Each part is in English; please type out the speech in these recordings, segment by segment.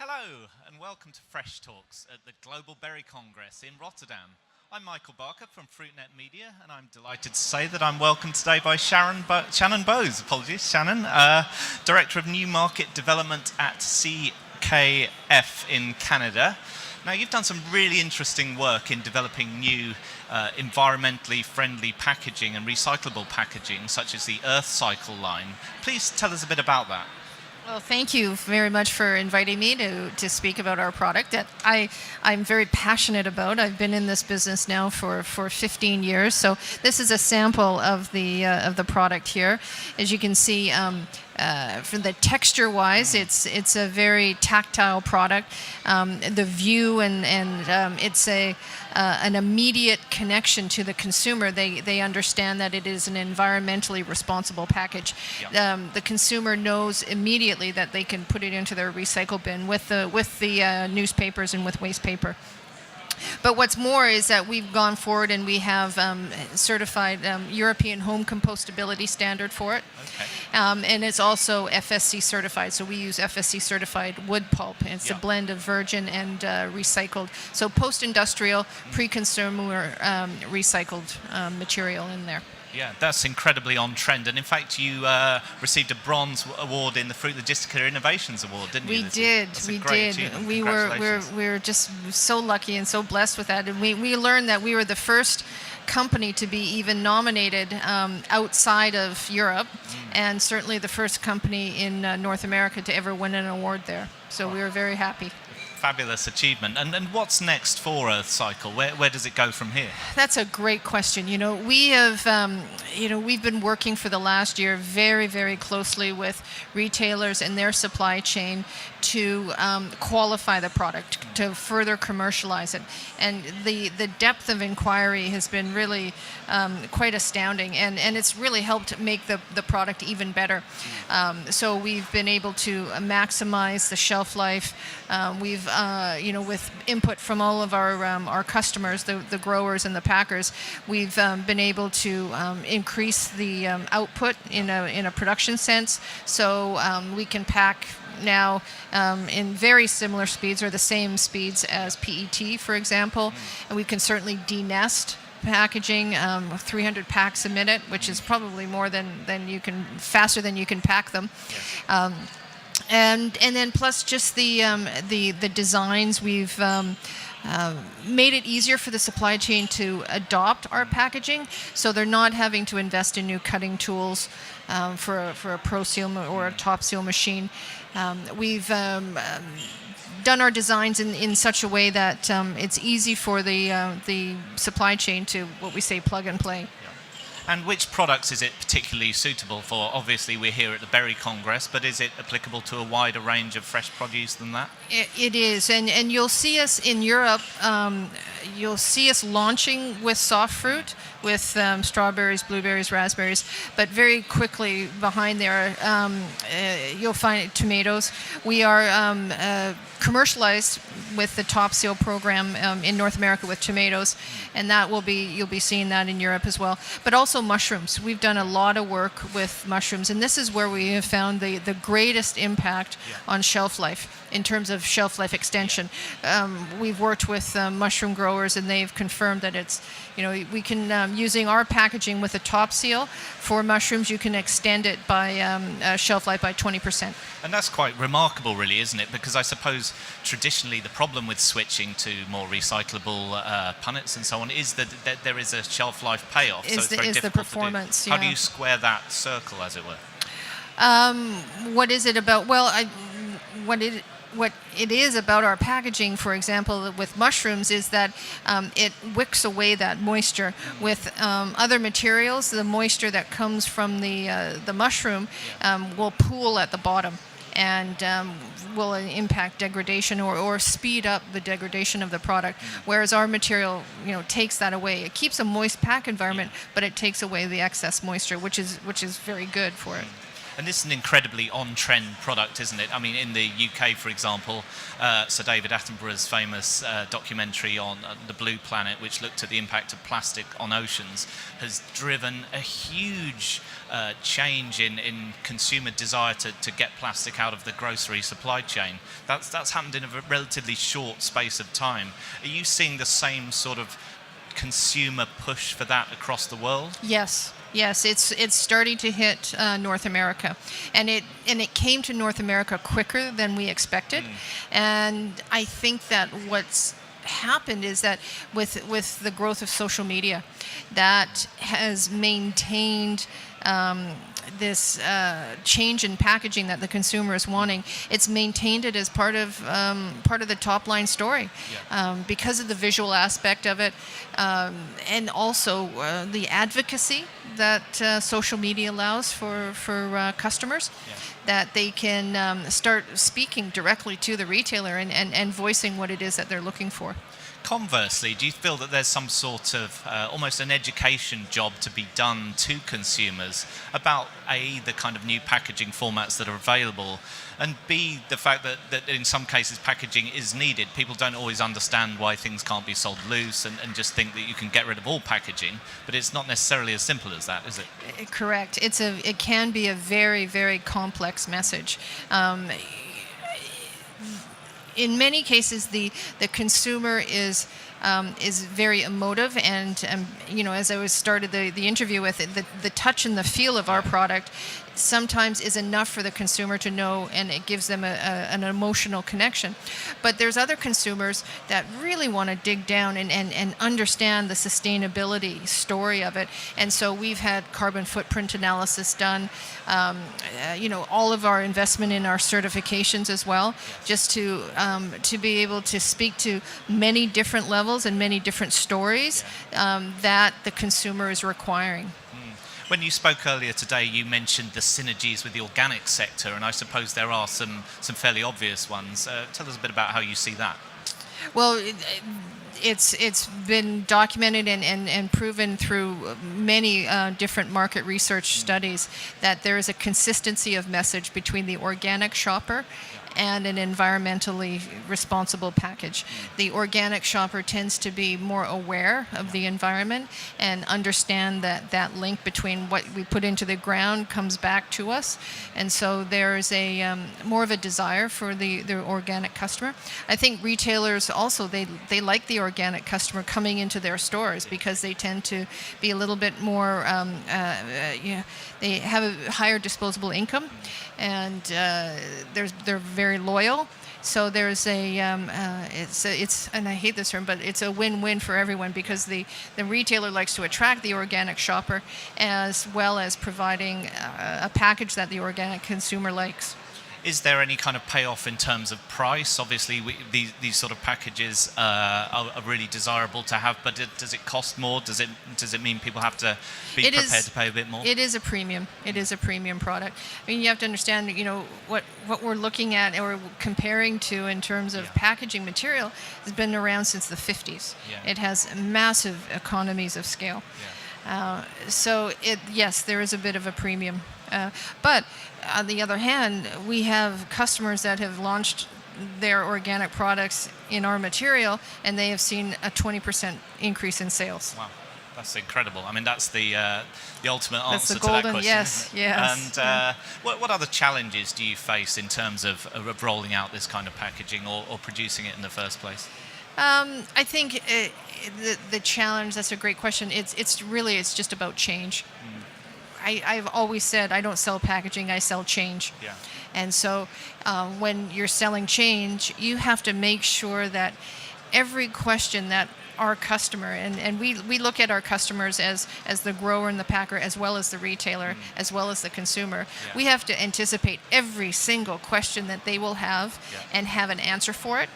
Hello and welcome to Fresh Talks at the Global Berry Congress in Rotterdam. I'm Michael Barker from Fruitnet Media, and I'm delighted to say that I'm welcomed today by Shannon Boase, Shannon, Director of New Market Development at CKF in Canada. Now, you've done some really interesting work in developing new environmentally friendly packaging and recyclable packaging, such as the Earthcycle line. Please tell us a bit about that. Well, thank you very much for inviting me to speak about our product that I'm very passionate about. I've been in this business now for 15 years. So this is a sample of the product here. As you can see, from the texture-wise, it's a very tactile product. The view and it's an immediate connection to the consumer. They understand that it is an environmentally responsible package. Yep. The consumer knows immediately that they can put it into their recycle bin with the newspapers and with waste paper. But what's more is that we've gone forward and we have certified European home compostability standard for it. Okay. And it's also FSC certified. So we use FSC certified wood pulp. It's a blend of virgin and recycled. So post-industrial, pre-consumer recycled material in there. Yeah, that's incredibly on trend. And in fact, you received a bronze award in the Fruit Logistica Innovations Award, didn't you? We did. We were just so lucky and so blessed with that. And we learned that we were the first company to be even nominated outside of Europe, and certainly the first company in North America to ever win an award there. So we were very happy. Fabulous achievement. And what's next for Earthcycle? Where does it go from here? That's a great question. We have, we've been working for the last year very, very closely with retailers and their supply chain to qualify the product, to further commercialize it. And the depth of inquiry has been really quite astounding, and it's really helped make the product even better. So we've been able to maximize the shelf life. We've with input from all of our customers, the growers and the packers, we've been able to increase the output in a production sense. So we can pack now in very similar speeds or the same speeds as PET, for example, and we can certainly denest packaging 300 packs a minute, which is probably more faster than you can pack them. Yes. And then plus just the designs, we've made it easier for the supply chain to adopt our packaging, so they're not having to invest in new cutting tools for a Pro Seal or a Top Seal machine. We've done our designs in such a way that it's easy for the supply chain to, what we say, plug and play. And which products is it particularly suitable for? Obviously, we're here at the Berry Congress, but is it applicable to a wider range of fresh produce than that? It is, and you'll see us in Europe. You'll see us launching with soft fruit, with strawberries, blueberries, raspberries, but very quickly behind there, you'll find tomatoes. We are commercialized with the Top Seal program in North America with tomatoes, and you'll be seeing that in Europe as well. But also mushrooms. We've done a lot of work with mushrooms, and this is where we have found the greatest impact on shelf life in terms of shelf life extension. We've worked with mushroom growers, and they've confirmed that it's, we can, using our packaging with a Top Seal for mushrooms, you can extend it by shelf life by 20%. And that's quite remarkable, really, isn't it? Because I suppose traditionally the problem with switching to more recyclable punnets and so on is that there is a shelf life payoff. So it's very difficult the performance, to do. How do you square that circle, as it were? What is it about? Well, what it is about our packaging, for example, with mushrooms, is that it wicks away that moisture. With other materials, the moisture that comes from the mushroom will pool at the bottom and will impact degradation or speed up the degradation of the product. Whereas our material, takes that away. It keeps a moist pack environment, but it takes away the excess moisture, which is very good for it. And this is an incredibly on-trend product, isn't it? I mean, in the UK, for example, Sir David Attenborough's famous documentary on The Blue Planet, which looked at the impact of plastic on oceans, has driven a huge change in consumer desire to get plastic out of the grocery supply chain. That's happened in a relatively short space of time. Are you seeing the same sort of consumer push for that across the world? Yes, it's starting to hit North America, and it came to North America quicker than we expected, and I think that what's happened is that with the growth of social media, that has maintained this change in packaging that the consumer is wanting. It's maintained it as part of the top line story, because of the visual aspect of it, and also the advocacy that social media allows for customers, that they can start speaking directly to the retailer and voicing what it is that they're looking for. Conversely, do you feel that there's some sort of almost an education job to be done to consumers about A, the kind of new packaging formats that are available, and B, the fact that in some cases packaging is needed? People don't always understand why things can't be sold loose and just think that you can get rid of all packaging, but it's not necessarily as simple as that, is it? Correct. It can be a very, very complex message. In many cases, the consumer is very emotive, and as I started the interview with, the touch and the feel of our product sometimes is enough for the consumer to know, and it gives them an emotional connection. But there's other consumers that really want to dig down and understand the sustainability story of it. And so we've had carbon footprint analysis done, all of our investment in our certifications as well, just to be able to speak to many different levels and many different stories that the consumer is requiring. When you spoke earlier today, you mentioned the synergies with the organic sector, and I suppose there are some fairly obvious ones. Tell us a bit about how you see that. Well, it's been documented and proven through many different market research studies that there is a consistency of message between the organic shopper and an environmentally responsible package. The organic shopper tends to be more aware of the environment and understand that link between what we put into the ground comes back to us. And so there's a more of a desire for the organic customer. I think retailers also, they like the organic customer coming into their stores because they tend to be a little bit more, they have a higher disposable income, and they're very loyal. So there's it's and I hate this term, but it's a win-win for everyone, because the retailer likes to attract the organic shopper as well as providing a package that the organic consumer likes. Is there any kind of payoff in terms of price? Obviously, these sort of packages are really desirable to have, but does it cost more? Does it mean people have to be prepared to pay a bit more? It is a premium. It is a premium product. I mean, you have to understand, what we're looking at or comparing to in terms of packaging material has been around since the 50s. Yeah. It has massive economies of scale. Yeah. So yes, there is a bit of a premium. But on the other hand, we have customers that have launched their organic products in our material, and they have seen a 20% increase in sales. Wow, that's incredible. I mean, that's the ultimate answer to that question. Yes. And what other challenges do you face in terms of rolling out this kind of packaging or producing it in the first place? I think the challenge, that's a great question. It's just about change. I've always said I don't sell packaging, I sell change. Yeah. And so when you're selling change, you have to make sure that every question that our customer, and we look at our customers as the grower and the packer, as well as the retailer, as well as the consumer. Yeah. We have to anticipate every single question that they will have and have an answer for it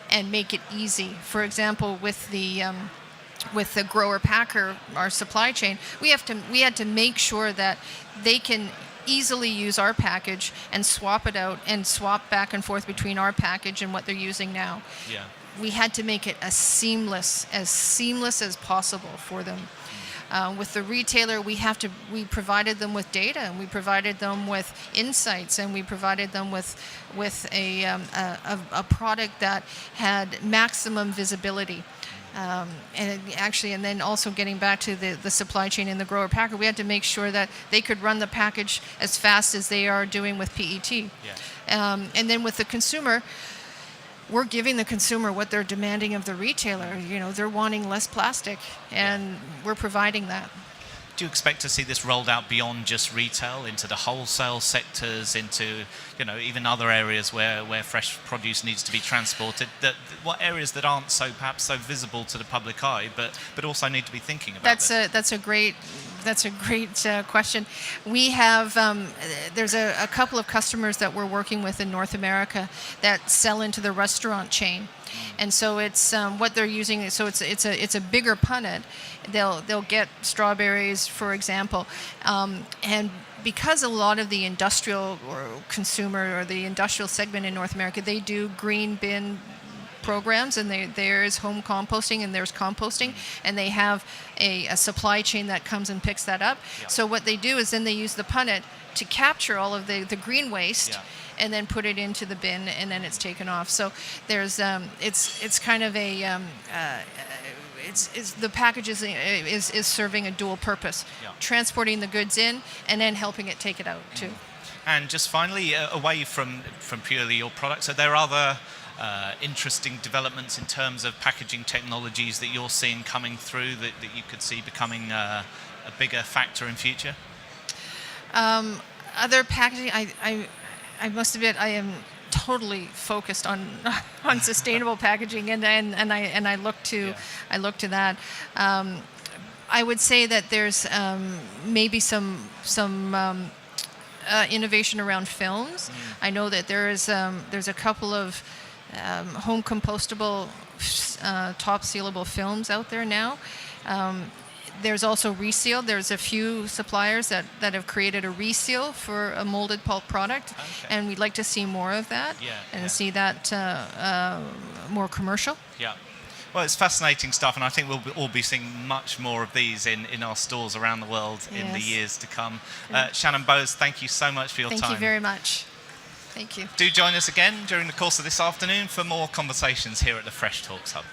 and make it easy. For example, with the grower packer, our supply chain, we had to make sure that they can easily use our package and swap it out and swap back and forth between our package and what they're using now. Yeah. We had to make it as seamless as possible for them. With the retailer, we provided them with data, and we provided them with insights, and we provided them with a product that had maximum visibility. And then also getting back to the supply chain and the grower packer, we had to make sure that they could run the package as fast as they are doing with PET. Yeah. And then with the consumer, we're giving the consumer what they're demanding of the retailer. They're wanting less plastic, and we're providing that. Do you expect to see this rolled out beyond just retail into the wholesale sectors, into even other areas where fresh produce needs to be transported? What areas that aren't perhaps so visible to the public eye, but also need to be thinking about? That's a great question. We have there's a couple of customers that we're working with in North America that sell into the restaurant chain. And so it's what they're using. So it's a bigger punnet. They'll get strawberries, for example, and because a lot of the industrial or consumer or the industrial segment in North America, they do green bin programs, and there's home composting and there's composting, and they have a supply chain that comes and picks that up. Yeah. So what they do is then they use the punnet to capture all of the green waste. Yeah. And then put it into the bin, and then it's taken off. So there's it's kind of a it's the package is serving a dual purpose, transporting the goods in and then helping it take it out too. And just finally, away from purely your products, are there other interesting developments in terms of packaging technologies that you're seeing coming through that you could see becoming a bigger factor in future? Other packaging, I must admit, I am totally focused on sustainable packaging, and I look to that. I would say that there's maybe some innovation around films. I know that there's a couple of home compostable top sealable films out there now. There's also reseal. There's a few suppliers that have created a reseal for a molded pulp product, and we'd like to see more of that see that more commercial. Yeah. Well, it's fascinating stuff, and I think we'll all be seeing much more of these in our stores around the world in the years to come. Shannon Boase, thank you so much for your time. Thank you very much. Thank you. Do join us again during the course of this afternoon for more conversations here at the Fresh Talks Hub.